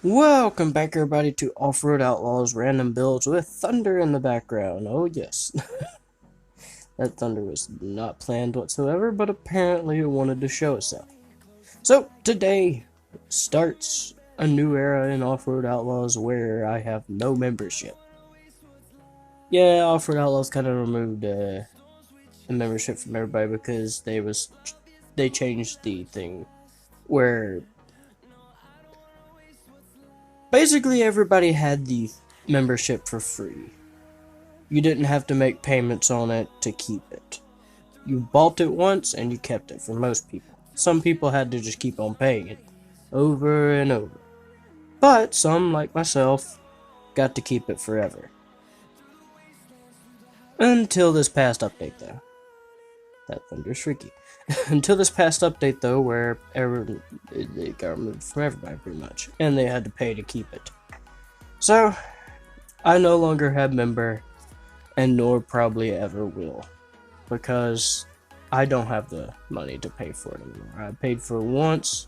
Welcome back, everybody, to Off-Road Outlaws random builds with thunder in the background. Oh, yes. That thunder was not planned whatsoever, but apparently it wanted to show itself. So, today starts a new era in Off-Road Outlaws where I have no membership. Yeah, Off-Road Outlaws kind of removed the membership from everybody because they changed the thing where basically everybody had the membership for free. You didn't have to make payments on it to keep it. You bought it once and you kept it for most people. Some people had to just keep on paying it over and over. But some, like myself, got to keep it forever. Until this past update, though. That thunder's freaky. Until this past update, though, where it got removed from everybody, pretty much. And they had to pay to keep it. So, I no longer have member, and nor probably ever will. Because I don't have the money to pay for it anymore. I paid for it once,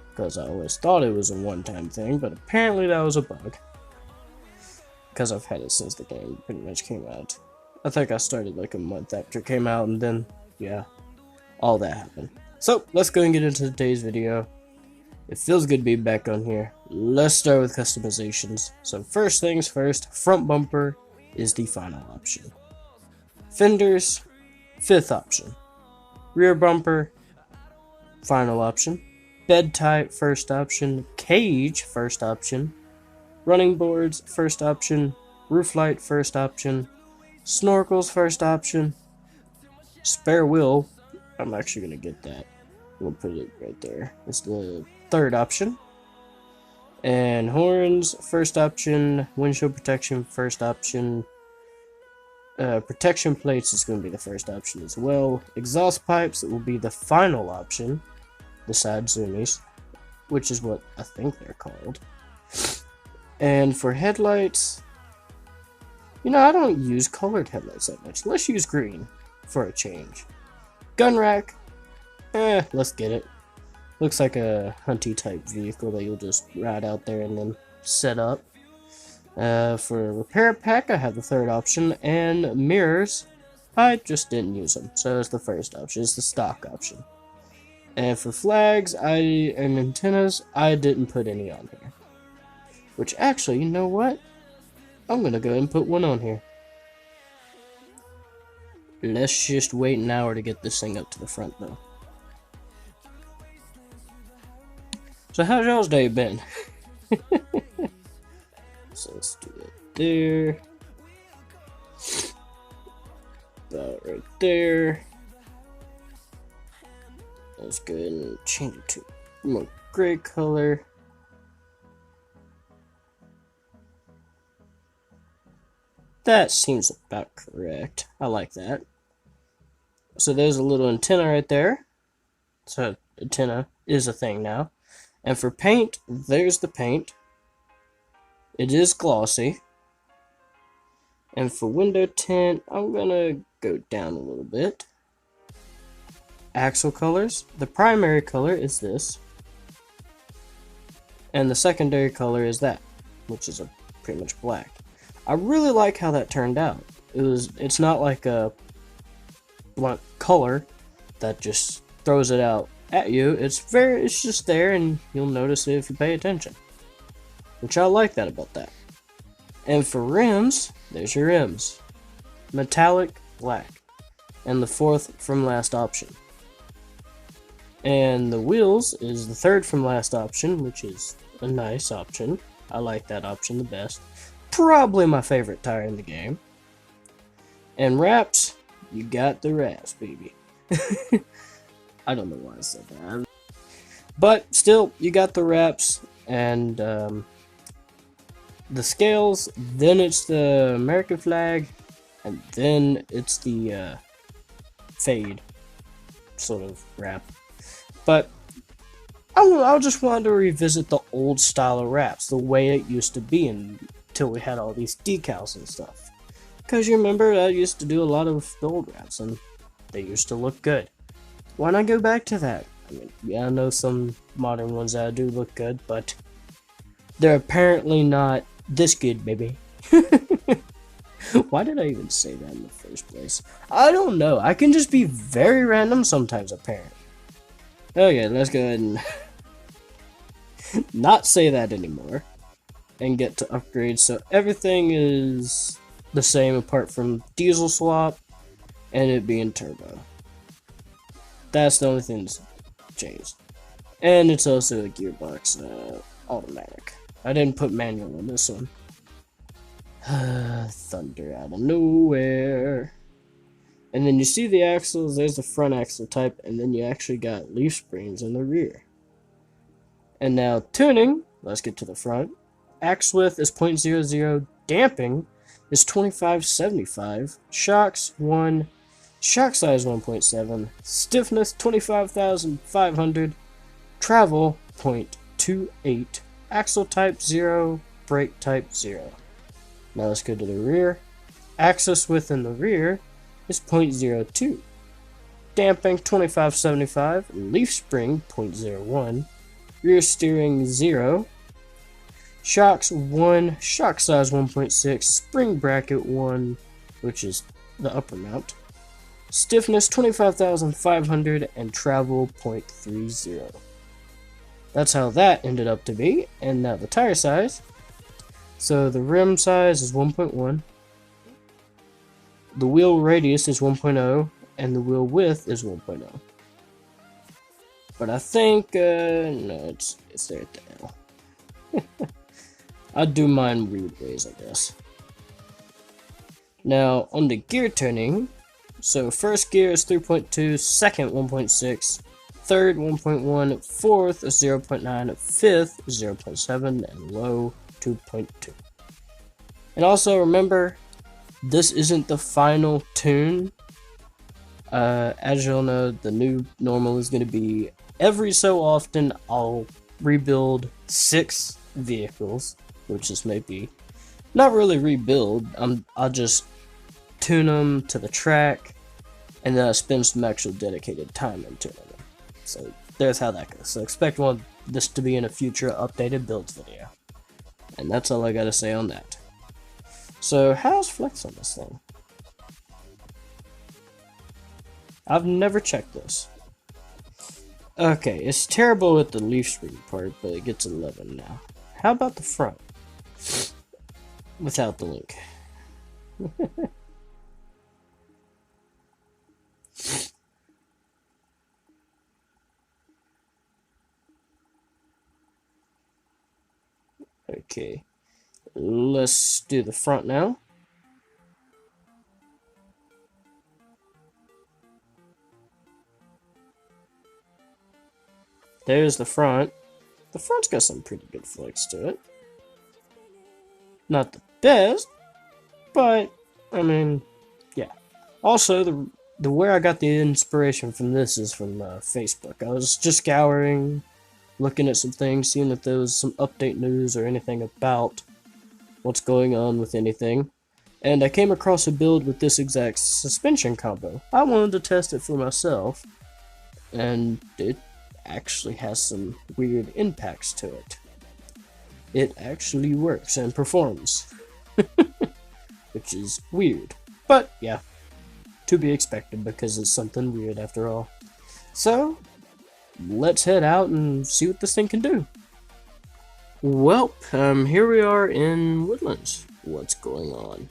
because I always thought it was a one-time thing, but apparently that was a bug. Because I've had it since the game pretty much came out. I think I started like a month after it came out, and then, yeah, all that happened. So, let's go and get into today's video. It feels good to be back on here. Let's start with customizations. So first things first, front bumper is the final option. Fenders, 5th option. Rear bumper, final option. Bed type, 1st option. Cage, 1st option. Running boards, 1st option. Roof light, 1st option. Snorkels, 1st option. Spare wheel, I'm actually going to get that. We'll put it right there. It's the 3rd option. And horns, 1st option. Windshield protection, 1st option. Protection plates is going to be the 1st option as well. Exhaust pipes will be the final option. The side zoomies, which is what I think they're called. And for headlights, you know, I don't use colored headlights that much. Let's use green for a change. Gun rack, let's get it. Looks like a hunty type vehicle that you'll just ride out there and then set up. For repair pack, I have the 3rd option, and mirrors, I just didn't use them, so it's the 1st option. It's the stock option. And for flags, and antennas, I didn't put any on here. Which actually, you know what? I'm gonna go ahead and put one on here. Let's just wait an hour to get this thing up to the front, though. So how's y'all's day been? So let's do that there. About right there. Let's go ahead and change it to a more gray color. That seems about correct. I like that. So there's a little antenna right there. So antenna is a thing now. And for paint, there's the paint. It is glossy. And for window tint, I'm gonna go down a little bit. Axle colors. The primary color is this. And the secondary color is that, which is pretty much black. I really like how that turned out. It's not like a blunt color that just throws it out at you. It's just there, and you'll notice it if you pay attention. Which I like that about that. And for rims, there's your rims. Metallic black. And the 4th from last option. And the wheels is the 3rd from last option, which is a nice option. I like that option the best. Probably my favorite tire in the game. And wraps, you got the wraps, baby. I don't know why I said that. But still, you got the wraps and the scales. Then it's the American flag, and then it's the fade sort of wrap. But I just wanted to revisit the old style of wraps, the way it used to be until we had all these decals and stuff. Because you remember, I used to do a lot of the old wraps, and they used to look good. Why not go back to that? I mean, yeah, I know some modern ones that do look good, but They're apparently not this good, baby. Why did I even say that in the first place? I don't know. I can just be very random sometimes, apparently. Okay, let's go ahead and not say that anymore. And get to upgrade. So everything is the same apart from diesel swap and it being turbo. That's the only thing that's changed. And it's also a gearbox automatic. I didn't put manual on this one. Thunder out of nowhere. And then you see the axles, there's the front axle type, and then you actually got leaf springs in the rear. And now tuning, let's get to the front. Axe width is 0.00, damping is 2575, shocks 1, shock size 1.7, stiffness 25,500, travel 0.28, axle type 0, brake type 0. Now let's go to the rear. Axis width in the rear is 0.02, damping 2575, leaf spring 0.01, rear steering 0, shocks 1, shock size 1.6, spring bracket 1, which is the upper mount, stiffness 25,500, and travel 0.30. That's how that ended up to be. And now the tire size. So the rim size is 1.1, the wheel radius is 1.0, and the wheel width is 1.0. But I think, no, it's there at the L. I'd do mine weird ways, I guess. Now, on the gear tuning, so first gear is 3.2, second 1.6, third 1.1, fourth is 0.9, fifth is 0.7, and low 2.2. And also remember, this isn't the final tune. As you'll know, the new normal is going to be every so often I'll rebuild 6 vehicles, which this may be. Not really rebuild, I'll just tune them to the track, and then I spend some actual dedicated time into them. So there's how that goes. So expect this to be in a future updated builds video. And that's all I gotta say on that. So how's flex on this thing? I've never checked this. Okay, it's terrible with the leaf spring part, but it gets 11 now. How about the front? Without the link. Okay, let's do the front now. There's the front. The front's got some pretty good flex to it. Not the best, but I mean, yeah. Also, the where I got the inspiration from this is from Facebook. I was just scouring, looking at some things, seeing if there was some update news or anything about what's going on with anything. And I came across a build with this exact suspension combo. I wanted to test it for myself, and it actually has some weird impacts to it. It actually works and performs, which is weird. But yeah, to be expected because it's something weird after all. So, let's head out and see what this thing can do. Well, here we are in Woodlands. What's going on?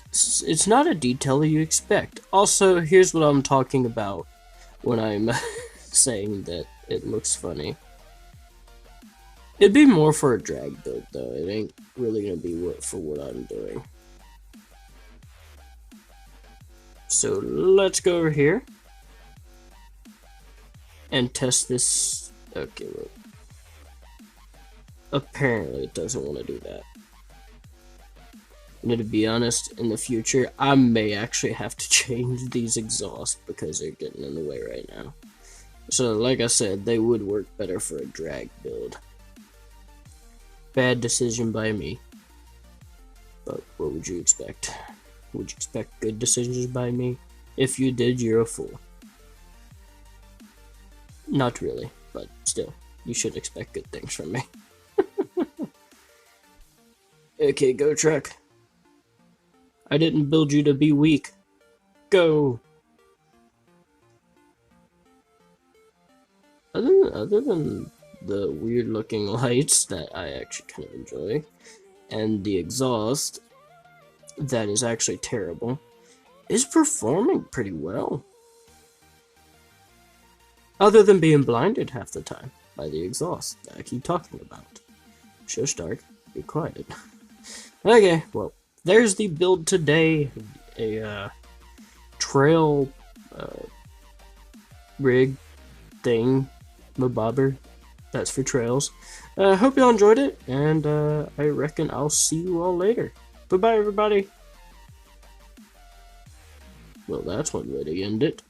It's not a detail you expect. Also, here's what I'm talking about when I'm saying that it looks funny. It'd be more for a drag build, though. It ain't really gonna be for what I'm doing. So let's go over here and test this. Okay, well, apparently it doesn't want to do that. And to be honest, in the future, I may actually have to change these exhausts because they're getting in the way right now. So, like I said, they would work better for a drag build. Bad decision by me. But what would you expect? Would you expect good decisions by me? If you did, you're a fool. Not really, but still. You should expect good things from me. Okay, go truck. I didn't build you to be weak. Go! Other than the weird looking lights that I actually kind of enjoy, and the exhaust that is actually terrible, is performing pretty well. Other than being blinded half the time by the exhaust that I keep talking about. Shush, Dark. Be quiet. Okay, well, there's the build today. A trail rig thing, bobber. That's for trails. Hope y'all enjoyed it, and I reckon I'll see you all later. Bye-bye, everybody. Well, that's one way to end it.